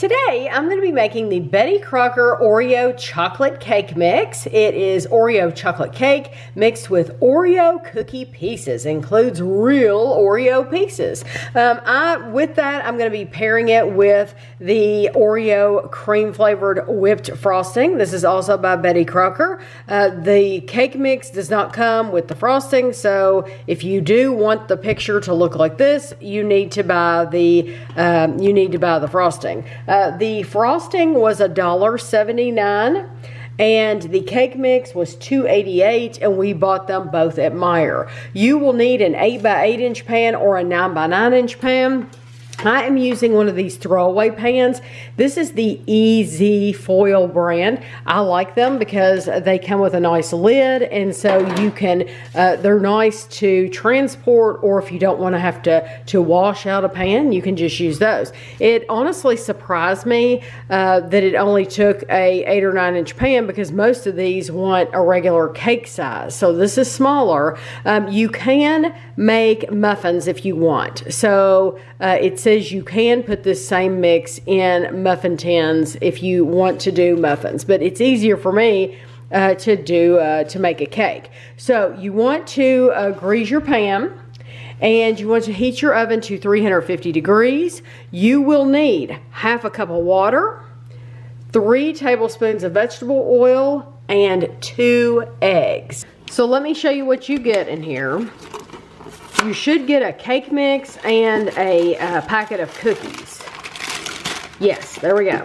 Today, I'm going to be making the Betty Crocker Oreo chocolate cake mix. It is Oreo chocolate cake mixed with Oreo cookie pieces. Includes real Oreo pieces. With that, I'm going to be pairing it with the Oreo cream flavored whipped frosting. This is also by Betty Crocker. The cake mix does not come with the frosting, so if you do want the picture to look like this, you need to buy the frosting. The frosting was $1.79 and the cake mix was $2.88, and we bought them both at Meijer. You will need an 8x8 inch pan or a 9x9 inch pan. I am using one of these throwaway pans. This is the EZ Foil brand. I like them because they come with a nice lid, and so you can, they're nice to transport, or if you don't want to have to wash out a pan, you can just use those. It honestly surprised me that it only took a 8 or 9 inch pan, because most of these want a regular cake size. So this is smaller. You can make muffins if you want. So it says you can put this same mix in muffin tins if you want to do muffins, but it's easier for me to make a cake. So you want to grease your pan, and you want to heat your oven to 350 degrees. You will need half a cup of water, 3 tablespoons of vegetable oil, and 2 eggs. So let me show you what you get in here. You should get a cake mix and a packet of cookies. Yes, there we go.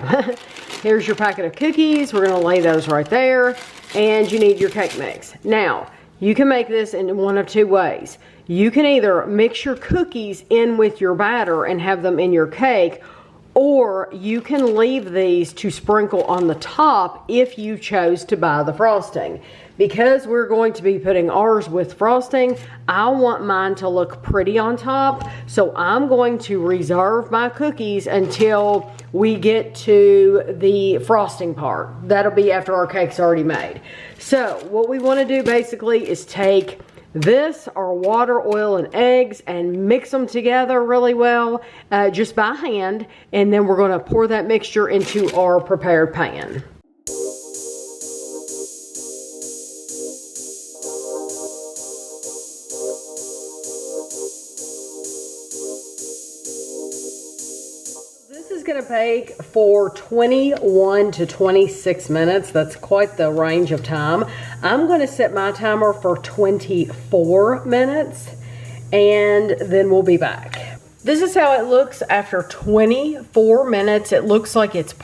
Here's your packet of cookies. We're going to lay those right there. And you need your cake mix. Now, you can make this in one of 2 ways. You can either mix your cookies in with your batter and have them in your cake, or you can leave these to sprinkle on the top if you chose to buy the frosting. Because we're going to be putting ours with frosting, I want mine to look pretty on top, so I'm going to reserve my cookies until we get to the frosting part. That'll be after our cake's already made. So what we want to do basically is take this, our water, oil, and eggs, and mix them together really well, just by hand, and then we're going to pour that mixture into our prepared pan. This is going to bake for 21 to 26 minutes. That's quite the range of time. I'm going to set my timer for 24 minutes, and then we'll be back. This is how it looks after 24 minutes. It looks like it's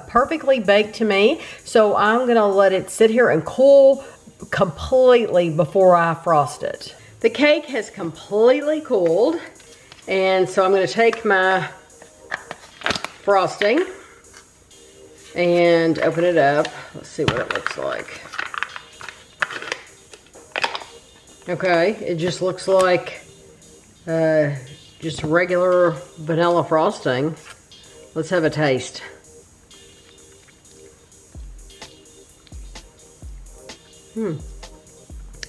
perfectly baked to me, so I'm going to let it sit here and cool completely before I frost it. The cake has completely cooled, and so I'm going to take my frosting and open it up. Let's see what it looks like. Okay, it just looks like just regular vanilla frosting. Let's have a taste.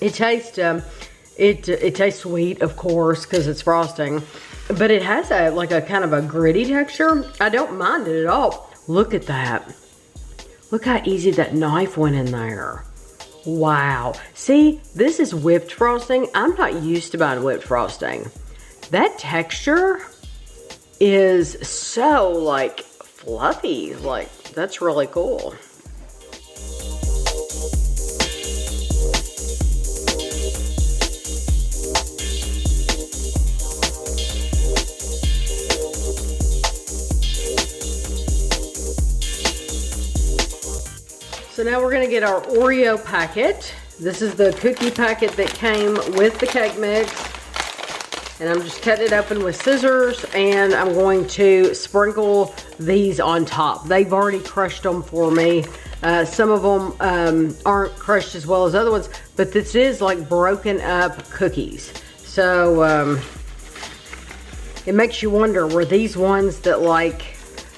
It tastes it tastes sweet, of course, because it's frosting. But it has like a kind of a gritty texture. I don't mind it at all. Look at that. Look how easy that knife went in there. Wow. See, this is whipped frosting. I'm not used to buying whipped frosting. That texture is so like fluffy. Like, that's really cool. So now we're going to get our Oreo packet. This is the cookie packet that came with the cake mix. And I'm just cutting it open with scissors, and I'm going to sprinkle these on top. They've already crushed them for me. Some of them aren't crushed as well as other ones, but this is like broken up cookies. So it makes you wonder, were these ones that like,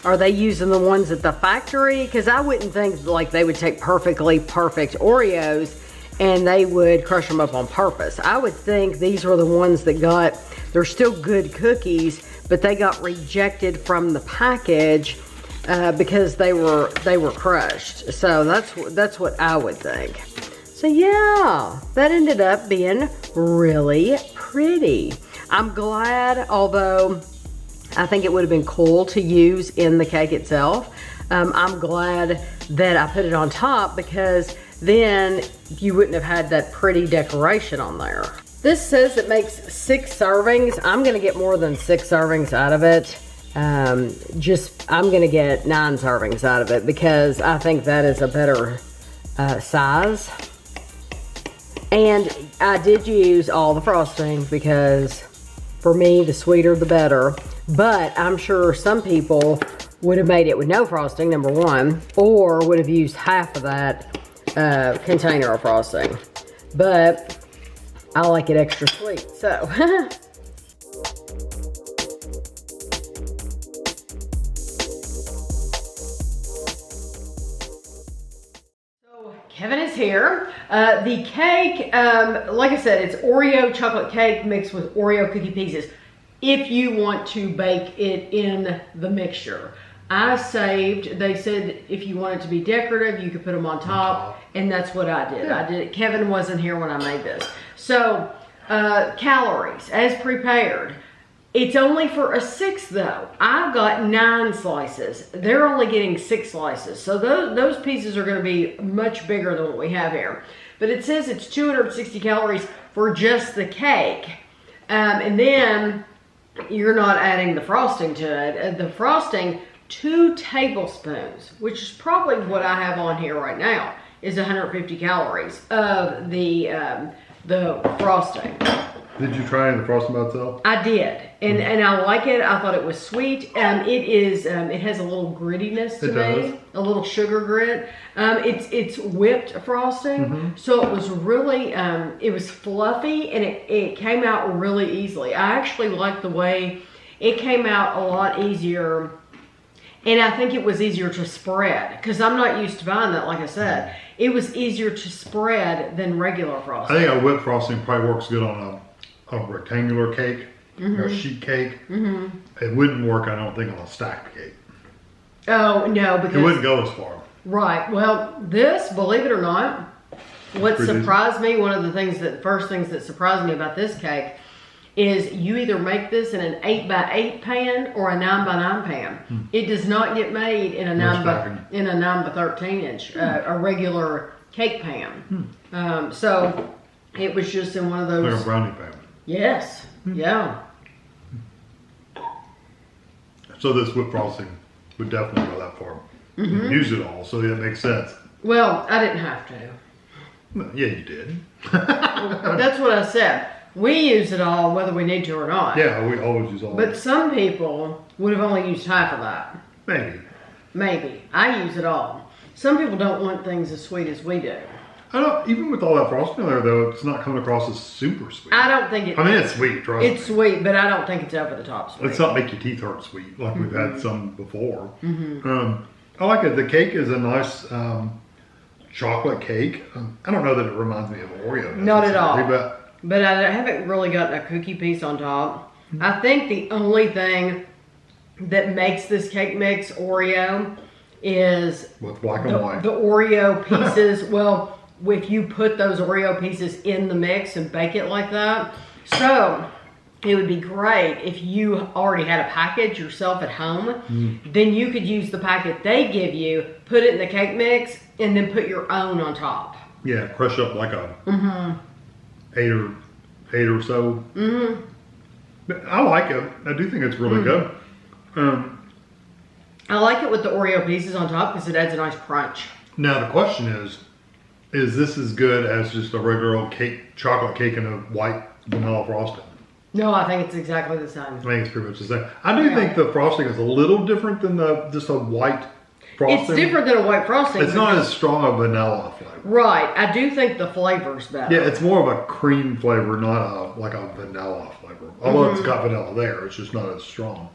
are they using the ones at the factory? Because I wouldn't think like they would take perfectly perfect Oreos and they would crush them up on purpose. I would think these were the ones that they're still good cookies, but they got rejected from the package because they were crushed. So that's what I would think. So yeah, that ended up being really pretty. I'm glad, although I think it would have been cool to use in the cake itself. I'm glad that I put it on top because then you wouldn't have had that pretty decoration on there. This says it makes 6 servings. I'm gonna get more than 6 servings out of it. I'm gonna get 9 servings out of it because I think that is a better size. And I did use all the frosting because for me, the sweeter the better. But I'm sure some people would have made it with no frosting, number one, or would have used half of that container of frosting. But I like it extra sweet, so. Kevin is here. The cake, like I said, it's Oreo chocolate cake mixed with Oreo cookie pieces. If you want to bake it in the mixture. I saved, they said if you want it to be decorative, you could put them on top, and that's what I did. I did. Kevin wasn't here when I made this. So, calories, as prepared. It's only for a 6 though. I've got 9 slices. They're only getting 6 slices. So those pieces are gonna be much bigger than what we have here. But it says it's 260 calories for just the cake. And then you're not adding the frosting to it. The frosting, 2 tablespoons, which is probably what I have on here right now, is 150 calories of the frosting. Did you try the frosting by itself? I did, and I like it. I thought it was sweet. It has a little grittiness to me, a little sugar grit. It's whipped frosting, so it was really, it was fluffy, and it came out really easily. I actually liked the way it came out a lot easier, and I think it was easier to spread, because I'm not used to buying that, like I said. It was easier to spread than regular frosting. I think a whipped frosting probably works good on a rectangular cake or a sheet cake. It wouldn't work, I don't think, on a stacked cake. Oh, no, because it wouldn't go as far. Right. Well, this, believe it or not, what surprised me, one of the first things that surprised me about this cake is you either make this in an 8x8 pan or a 9x9 pan. It does not get made in a 9x13 inch, a regular cake pan. So it was just in one of those. Like a brownie pan. Yes. Yeah. So this whipped frosting would definitely go that far. You use it all, so that makes sense. Well, I didn't have to. Well, yeah, you did. That's what I said. We use it all whether we need to or not. Yeah, we always use all. But some people would have only used half of that. Maybe. Maybe. I use it all. Some people don't want things as sweet as we do. I don't, even with all that frosting there though, it's not coming across as super sweet. I don't think it. I mean, it's sweet, trust me. It's sweet, but I don't think it's over the top sweet. It's not make your teeth hurt sweet like we've had some before. I like it. The cake is a nice chocolate cake. I don't know that it reminds me of Oreo. Not at all. But I haven't really gotten a cookie piece on top. I think the only thing that makes this cake mix Oreo is with black and white. The Oreo pieces. Well, if you put those Oreo pieces in the mix and bake it like that. So it would be great if you already had a package yourself at home. Then you could use the packet they give you, put it in the cake mix, and then put your own on top. Yeah, crush up like a eight or so. But I like it. I do think it's really good. I like it with the Oreo pieces on top because it adds a nice crunch. Now the question is this as good as just a regular old cake, chocolate cake and a white vanilla frosting? No, I think it's exactly the same. I think it's pretty much the same. I do think the frosting is a little different than just a white frosting. It's different than a white frosting. It's not as strong a vanilla flavor. Right. I do think the flavor's better. Yeah, it's more of a cream flavor, not like a vanilla flavor. Although it's got vanilla there, it's just not as strong.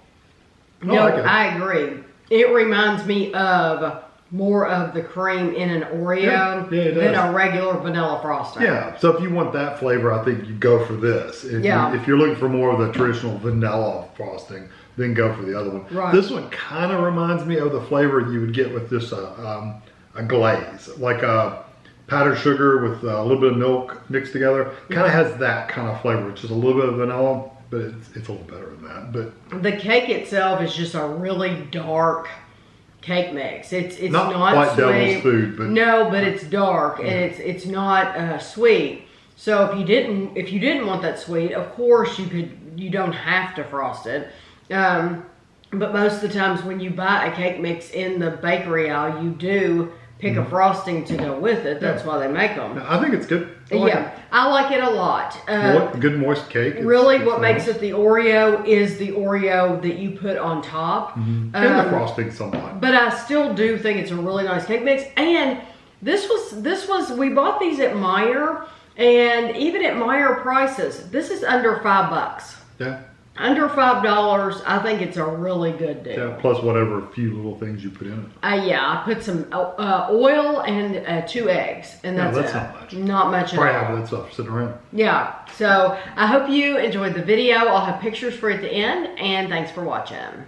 No, I agree. It reminds me of more of the cream in an Oreo than a regular vanilla frosting. Yeah, so if you want that flavor, I think you go for this. If you're looking for more of the traditional vanilla frosting, then go for the other one. Right. This one kind of reminds me of the flavor you would get with just a glaze, like a powdered sugar with a little bit of milk mixed together. Kind of has that kind of flavor. It's just a little bit of vanilla, but it's a little better than that. But the cake itself is just a really dark cake mix. It's not not quite sweet. devil's food, but no, but it's dark and it's not sweet. So if you didn't want that sweet, of course you don't have to frost it. But most of the times when you buy a cake mix in the bakery aisle, you do pick a frosting to go with it. That's why they make them. I think it's good. I like it a lot. Good moist cake. Really, what makes it the Oreo is the Oreo that you put on top. And the frosting somewhat. But I still do think it's a really nice cake mix. And this was we bought these at Meijer, and even at Meijer prices, this is under $5. Yeah. Under $5, I think it's a really good deal. Yeah, plus whatever few little things you put in it. I put some oil and 2 eggs, and that's it. Not much. Not much at all. Probably have that stuff sitting around. Yeah, so I hope you enjoyed the video. I'll have pictures for you at the end, and thanks for watching.